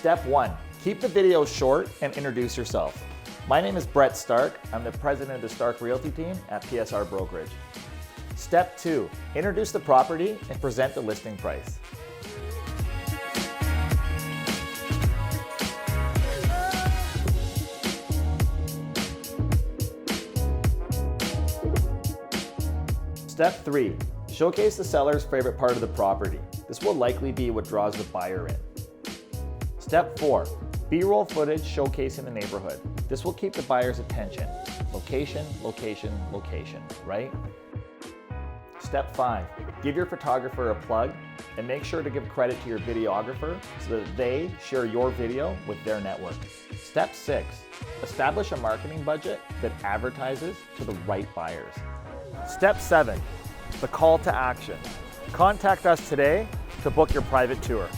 Step 1, keep the video short and introduce yourself. My name is Brett Stark. I'm the president of the Stark Realty team at PSR Brokerage. Step 2, introduce the property and present the listing price. Step 3, showcase the seller's favorite part of the property. This will likely be what draws the buyer in. Step 4, B-roll footage showcasing the neighborhood. This will keep the buyer's attention. Location, location, location, right? Step 5, give your photographer a plug and make sure to give credit to your videographer so that they share your video with their network. Step 6, establish a marketing budget that advertises to the right buyers. Step 7, the call to action. Contact us today to book your private tour.